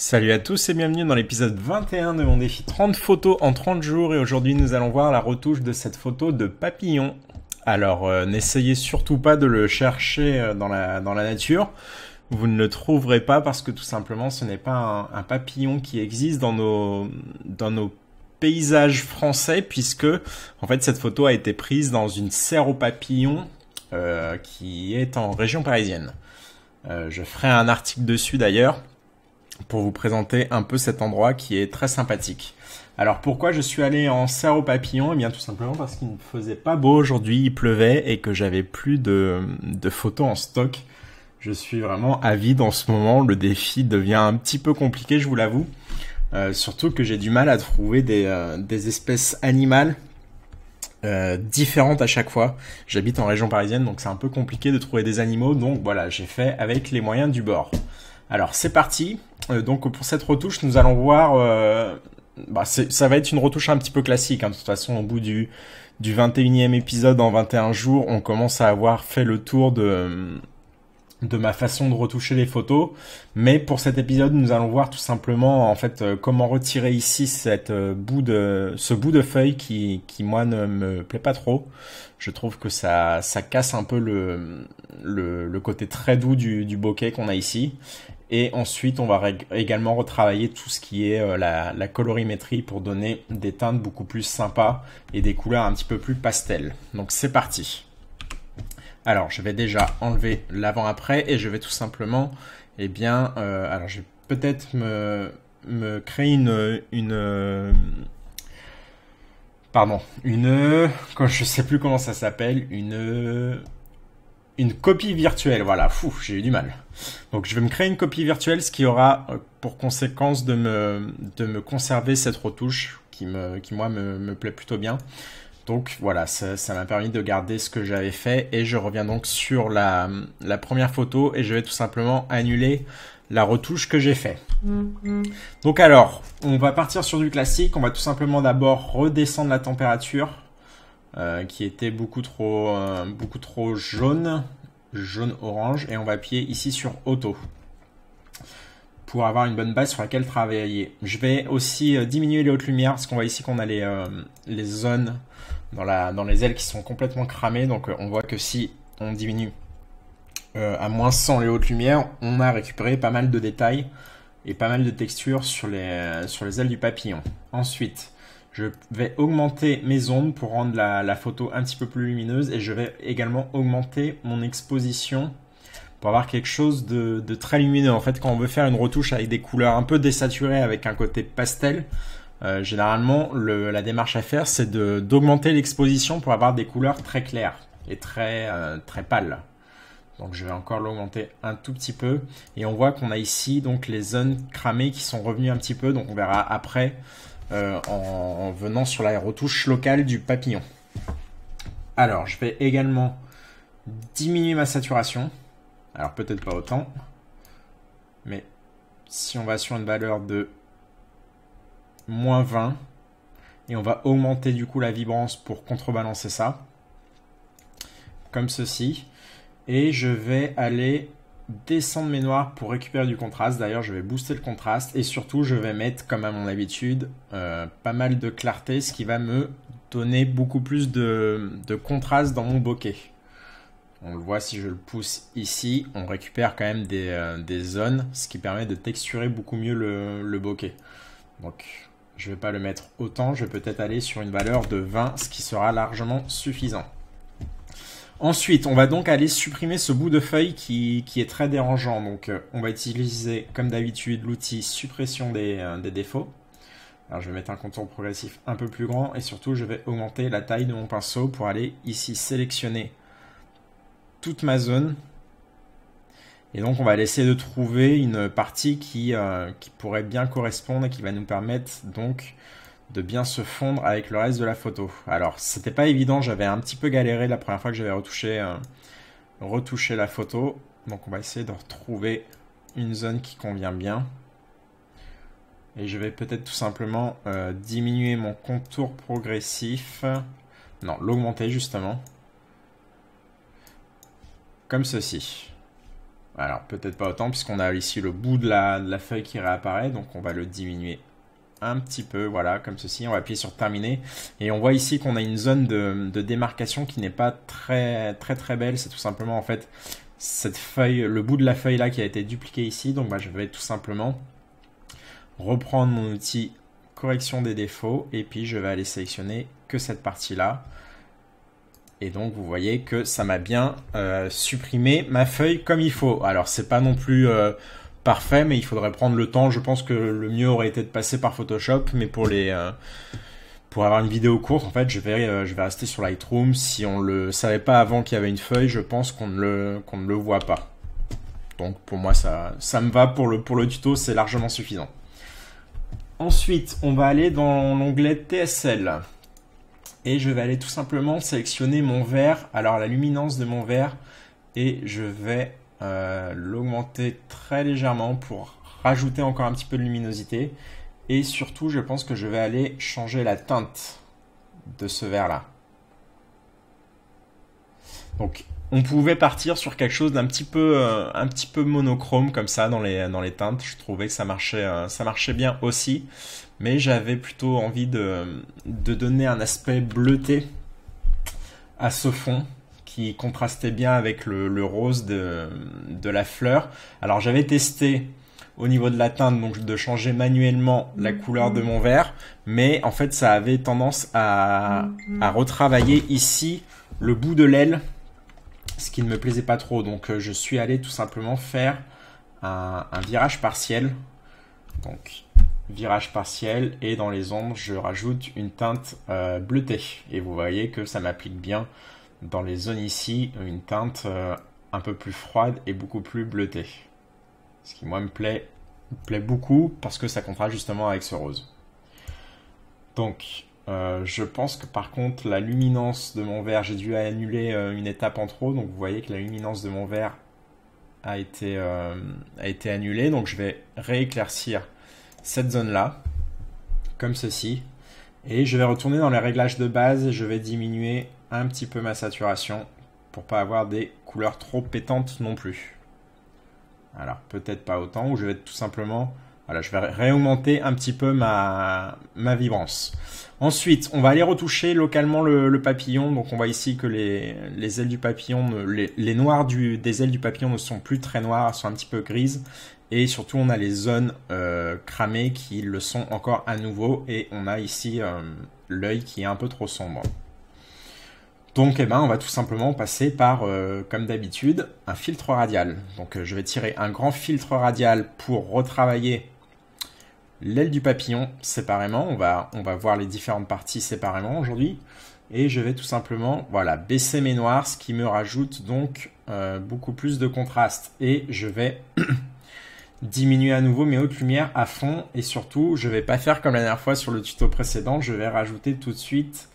Salut à tous et bienvenue dans l'épisode 21 de mon défi 30 photos en 30 jours et aujourd'hui nous allons voir la retouche de cette photo de papillon. Alors n'essayez surtout pas de le chercher dans la nature, vous ne le trouverez pas parce que tout simplement ce n'est pas un papillon qui existe dans nos paysages français puisque en fait cette photo a été prise dans une serre aux papillons qui est en région parisienne. Je ferai un article dessus d'ailleurs pour vous présenter un peu cet endroit qui est très sympathique. Alors pourquoi je suis allé en serre aux papillons? Eh bien tout simplement parce qu'il ne faisait pas beau aujourd'hui, il pleuvait et que j'avais plus de photos en stock. Je suis vraiment avide en ce moment, le défi devient un petit peu compliqué, je vous l'avoue. Surtout que j'ai du mal à trouver des espèces animales différentes à chaque fois. J'habite en région parisienne donc c'est un peu compliqué de trouver des animaux, donc voilà, j'ai fait avec les moyens du bord. Alors c'est parti, donc pour cette retouche nous allons voir, ça va être une retouche un petit peu classique, hein. De toute façon au bout du 21e épisode en 21 jours on commence à avoir fait le tour de ma façon de retoucher les photos, mais pour cet épisode nous allons voir tout simplement en fait comment retirer ici ce bout de feuille qui moi ne me plaît pas trop. Je trouve que ça casse un peu le côté très doux du bokeh qu'on a ici. Et ensuite, on va également retravailler tout ce qui est la colorimétrie pour donner des teintes beaucoup plus sympas et des couleurs un petit peu plus pastel. Donc c'est parti. Alors, je vais déjà enlever l'avant-après et je vais tout simplement, alors je vais peut-être me créer quand je sais plus comment ça s'appelle, une copie virtuelle, voilà, j'ai eu du mal. Donc je vais me créer une copie virtuelle, ce qui aura pour conséquence de me conserver cette retouche qui moi me plaît plutôt bien. Donc voilà, ça m'a permis de garder ce que j'avais fait et je reviens donc sur la première photo et je vais tout simplement annuler la retouche que j'ai fait. Donc alors, on va partir sur du classique, on va tout simplement d'abord redescendre la température. Qui était beaucoup trop jaune-orange, et on va appuyer ici sur auto pour avoir une bonne base sur laquelle travailler. Je vais aussi diminuer les hautes lumières parce qu'on voit ici qu'on a les zones dans les ailes qui sont complètement cramées, donc on voit que si on diminue à moins 100 les hautes lumières, on a récupéré pas mal de détails et pas mal de textures sur les ailes du papillon. Ensuite, je vais augmenter mes ombres pour rendre la photo un petit peu plus lumineuse et je vais également augmenter mon exposition pour avoir quelque chose de très lumineux. En fait, quand on veut faire une retouche avec des couleurs un peu désaturées avec un côté pastel, généralement la démarche à faire c'est d'augmenter l'exposition pour avoir des couleurs très claires et très pâles. Donc je vais encore l'augmenter un tout petit peu et on voit qu'on a ici donc les zones cramées qui sont revenues un petit peu, donc on verra après en venant sur la retouche locale du papillon. Alors je vais également diminuer ma saturation, alors peut-être pas autant, mais si on va sur une valeur de moins 20 et on va augmenter du coup la vibrance pour contrebalancer ça, comme ceci, et je vais aller descendre mes noirs pour récupérer du contraste. D'ailleurs je vais booster le contraste et surtout je vais mettre, comme à mon habitude, pas mal de clarté, ce qui va me donner beaucoup plus de contraste dans mon bokeh. On le voit si je le pousse ici, on récupère quand même des zones, ce qui permet de texturer beaucoup mieux le bokeh. Donc je vais pas le mettre autant, je vais peut-être aller sur une valeur de 20, ce qui sera largement suffisant. Ensuite, on va donc aller supprimer ce bout de feuille qui est très dérangeant. Donc, on va utiliser, comme d'habitude, l'outil suppression des défauts. Alors, je vais mettre un contour progressif un peu plus grand et surtout, je vais augmenter la taille de mon pinceau pour aller ici sélectionner toute ma zone. Et donc, on va essayer de trouver une partie qui pourrait bien correspondre et qui va nous permettre donc de bien se fondre avec le reste de la photo. Alors, c'était pas évident, j'avais un petit peu galéré la première fois que j'avais retouché la photo. Donc, on va essayer de retrouver une zone qui convient bien. Et je vais peut-être tout simplement diminuer mon contour progressif. Non, l'augmenter justement. Comme ceci. Alors peut-être pas autant puisqu'on a ici le bout de la feuille qui réapparaît, donc on va le diminuer un petit peu, voilà, comme ceci. On va appuyer sur terminer et on voit ici qu'on a une zone de démarcation qui n'est pas très belle. C'est tout simplement en fait cette feuille, le bout de la feuille là qui a été dupliqué ici. Donc je vais tout simplement reprendre mon outil correction des défauts et puis je vais aller sélectionner que cette partie là. Et donc vous voyez que ça m'a bien supprimé ma feuille comme il faut. Alors c'est pas non plus parfait, mais il faudrait prendre le temps. Je pense que le mieux aurait été de passer par Photoshop, mais pour avoir une vidéo courte, en fait, je vais rester sur Lightroom. Si on le savait pas avant qu'il y avait une feuille, je pense qu'on ne le voit pas. Donc pour moi ça me va pour le tuto, c'est largement suffisant. Ensuite, on va aller dans l'onglet TSL. Et je vais aller tout simplement sélectionner mon vert, alors la luminance de mon vert, et je vais l'augmenter très légèrement pour rajouter encore un petit peu de luminosité. Et surtout, je pense que je vais aller changer la teinte de ce vert-là. Donc, on pouvait partir sur quelque chose d'un petit peu monochrome comme ça dans les teintes. Je trouvais que ça marchait bien aussi. Mais j'avais plutôt envie de donner un aspect bleuté à ce fond qui contrastait bien avec le rose de la fleur. Alors j'avais testé au niveau de la teinte donc de changer manuellement la couleur de mon vert, mais en fait ça avait tendance à retravailler ici le bout de l'aile, ce qui ne me plaisait pas trop. Donc je suis allé tout simplement faire un virage partiel. Donc virage partiel, et dans les ombres je rajoute une teinte bleutée et vous voyez que ça m'applique bien dans les zones ici une teinte un peu plus froide et beaucoup plus bleutée, ce qui moi me plaît beaucoup parce que ça contraste justement avec ce rose. Donc je pense que par contre la luminance de mon vert, j'ai dû annuler une étape en trop, donc vous voyez que la luminance de mon vert a été annulée. Donc je vais rééclaircir cette zone là comme ceci et je vais retourner dans les réglages de base et je vais diminuer un petit peu ma saturation pour pas avoir des couleurs trop pétantes non plus. Alors peut-être pas autant, ou je vais tout simplement, voilà, je vais réaugmenter un petit peu ma vibrance. Ensuite on va aller retoucher localement le papillon. Donc on voit ici que les ailes du papillon, les noirs des ailes du papillon ne sont plus très noires, elles sont un petit peu grises. Et surtout, on a les zones cramées qui le sont encore à nouveau. Et on a ici l'œil qui est un peu trop sombre. Donc, on va tout simplement passer par, comme d'habitude, un filtre radial. Donc, je vais tirer un grand filtre radial pour retravailler l'aile du papillon séparément. On va voir les différentes parties séparément aujourd'hui. Et je vais tout simplement baisser mes noirs, ce qui me rajoute donc beaucoup plus de contraste. Et je vais diminuer à nouveau mes hautes lumières à fond, et surtout je vais pas faire comme la dernière fois sur le tuto précédent, je vais rajouter tout de suite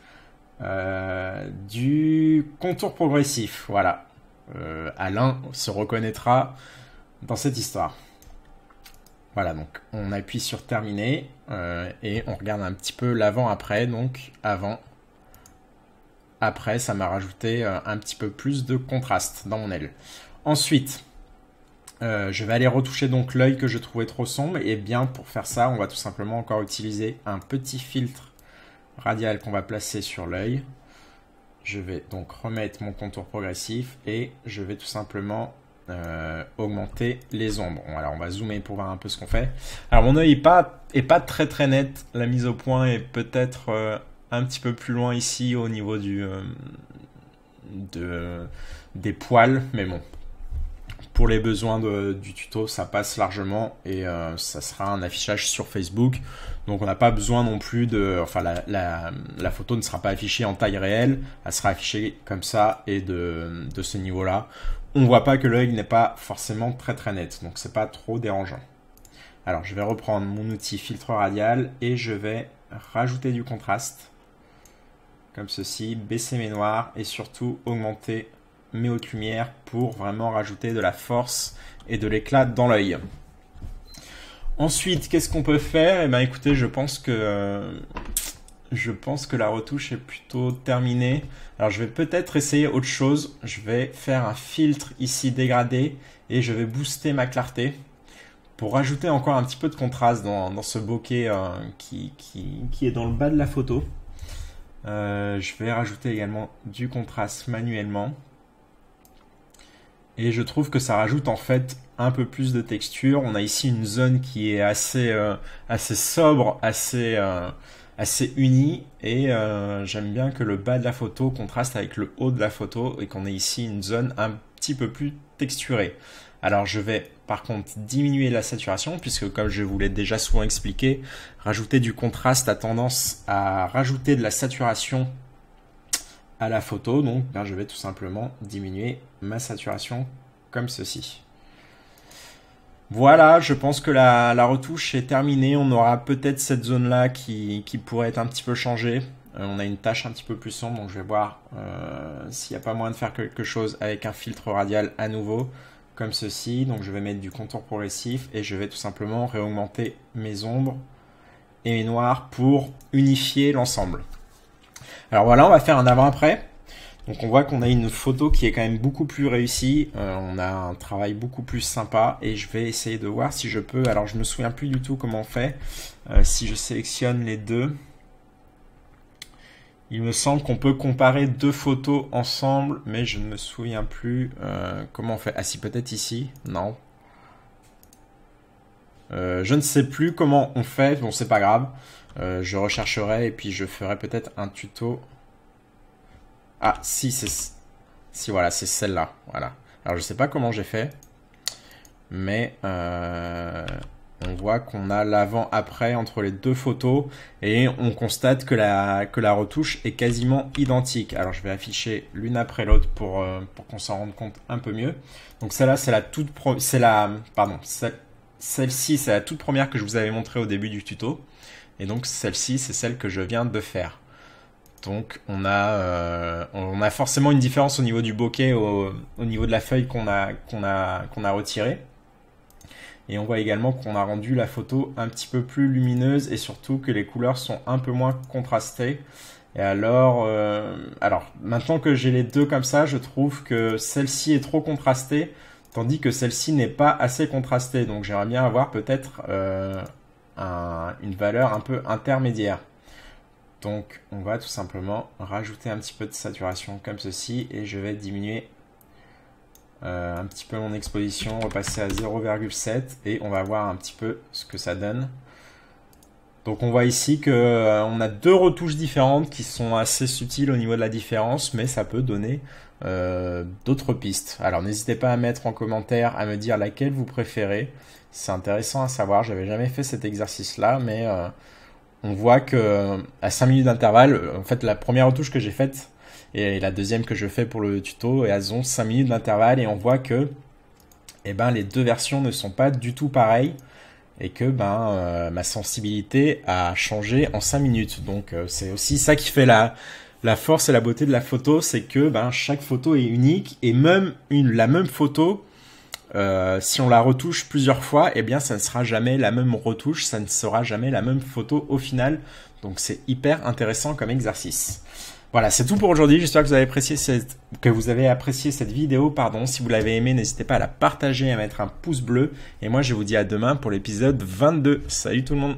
du contour progressif. Voilà, Alain se reconnaîtra dans cette histoire. Voilà, donc on appuie sur terminer et on regarde un petit peu l'avant-après. Donc avant, après, ça m'a rajouté un petit peu plus de contraste dans mon aile. Ensuite je vais aller retoucher donc l'œil que je trouvais trop sombre, et bien pour faire ça on va tout simplement encore utiliser un petit filtre radial qu'on va placer sur l'œil. Je vais donc remettre mon contour progressif et je vais tout simplement augmenter les ombres. Bon, alors on va zoomer pour voir un peu ce qu'on fait. Alors mon œil est pas très net, la mise au point est peut-être un petit peu plus loin ici au niveau des poils, mais bon, pour les besoins du tuto, ça passe largement, et ça sera un affichage sur Facebook. Donc on n'a pas besoin non plus la photo ne sera pas affichée en taille réelle, elle sera affichée comme ça et de ce niveau-là. On voit pas que l'œil n'est pas forcément très net, donc c'est pas trop dérangeant. Alors je vais reprendre mon outil filtre radial et je vais rajouter du contraste, comme ceci, baisser mes noirs et surtout augmenter mes hautes lumières pour vraiment rajouter de la force et de l'éclat dans l'œil. Ensuite, qu'est-ce qu'on peut faire? Eh bien écoutez, je pense que je pense que la retouche est plutôt terminée. Alors je vais peut-être essayer autre chose. Je vais faire un filtre ici dégradé et je vais booster ma clarté pour rajouter encore un petit peu de contraste dans ce bokeh qui est dans le bas de la photo. Je vais rajouter également du contraste manuellement. Et je trouve que ça rajoute en fait un peu plus de texture. On a ici une zone qui est assez sobre, assez unie. Et j'aime bien que le bas de la photo contraste avec le haut de la photo et qu'on ait ici une zone un petit peu plus texturée. Alors je vais par contre diminuer la saturation puisque comme je vous l'ai déjà souvent expliqué, rajouter du contraste a tendance à rajouter de la saturation à la photo. Donc je vais tout simplement diminuer ma saturation comme ceci. Voilà, je pense que la retouche est terminée. On aura peut-être cette zone là qui pourrait être un petit peu changée. On a une tache un petit peu plus sombre, donc je vais voir s'il n'y a pas moyen de faire quelque chose avec un filtre radial à nouveau comme ceci. Donc je vais mettre du contour progressif et je vais tout simplement réaugmenter mes ombres et mes noirs pour unifier l'ensemble. Alors voilà, on va faire un avant-après. Donc on voit qu'on a une photo qui est quand même beaucoup plus réussie. On a un travail beaucoup plus sympa et je vais essayer de voir si je peux. Alors je me souviens plus du tout comment on fait. Si je sélectionne les deux, il me semble qu'on peut comparer deux photos ensemble, mais je ne me souviens plus comment on fait. Ah si, peut-être ici. Non. Je ne sais plus comment on fait. Bon, c'est pas grave. Je rechercherai et puis je ferai peut-être un tuto. Ah, si, voilà, c'est celle-là. Voilà. Alors, je sais pas comment j'ai fait, mais on voit qu'on a l'avant-après entre les deux photos et on constate que la retouche est quasiment identique. Alors, je vais afficher l'une après l'autre pour qu'on s'en rende compte un peu mieux. Donc, celle-là, c'est celle-ci, c'est la toute première que je vous avais montrée au début du tuto. Et donc, celle-ci, c'est celle que je viens de faire. Donc on a forcément une différence au niveau du bokeh, au niveau de la feuille qu'on a retirée. Et on voit également qu'on a rendu la photo un petit peu plus lumineuse et surtout que les couleurs sont un peu moins contrastées. Et alors maintenant que j'ai les deux comme ça, je trouve que celle-ci est trop contrastée, tandis que celle-ci n'est pas assez contrastée. Donc j'aimerais bien avoir peut-être une valeur un peu intermédiaire. Donc on va tout simplement rajouter un petit peu de saturation comme ceci et je vais diminuer un petit peu mon exposition, repasser à 0,7 et on va voir un petit peu ce que ça donne. Donc on voit ici qu'on a deux retouches différentes qui sont assez subtiles au niveau de la différence, mais ça peut donner d'autres pistes. Alors n'hésitez pas à mettre en commentaire, à me dire laquelle vous préférez. C'est intéressant à savoir, j'avais jamais fait cet exercice là, mais on voit que à 5 minutes d'intervalle, en fait la première retouche que j'ai faite et la deuxième que je fais pour le tuto, elles ont 5 minutes d'intervalle et on voit que les deux versions ne sont pas du tout pareilles et que ma sensibilité a changé en 5 minutes. Donc c'est aussi ça qui fait la force et la beauté de la photo, c'est que chaque photo est unique et même la même photo, si on la retouche plusieurs fois, ça ne sera jamais la même retouche, ça ne sera jamais la même photo au final. Donc c'est hyper intéressant comme exercice. Voilà, c'est tout pour aujourd'hui. J'espère que vous avez apprécié cette vidéo. Si vous l'avez aimé, n'hésitez pas à la partager et à mettre un pouce bleu. Et moi, je vous dis à demain pour l'épisode 22. Salut tout le monde!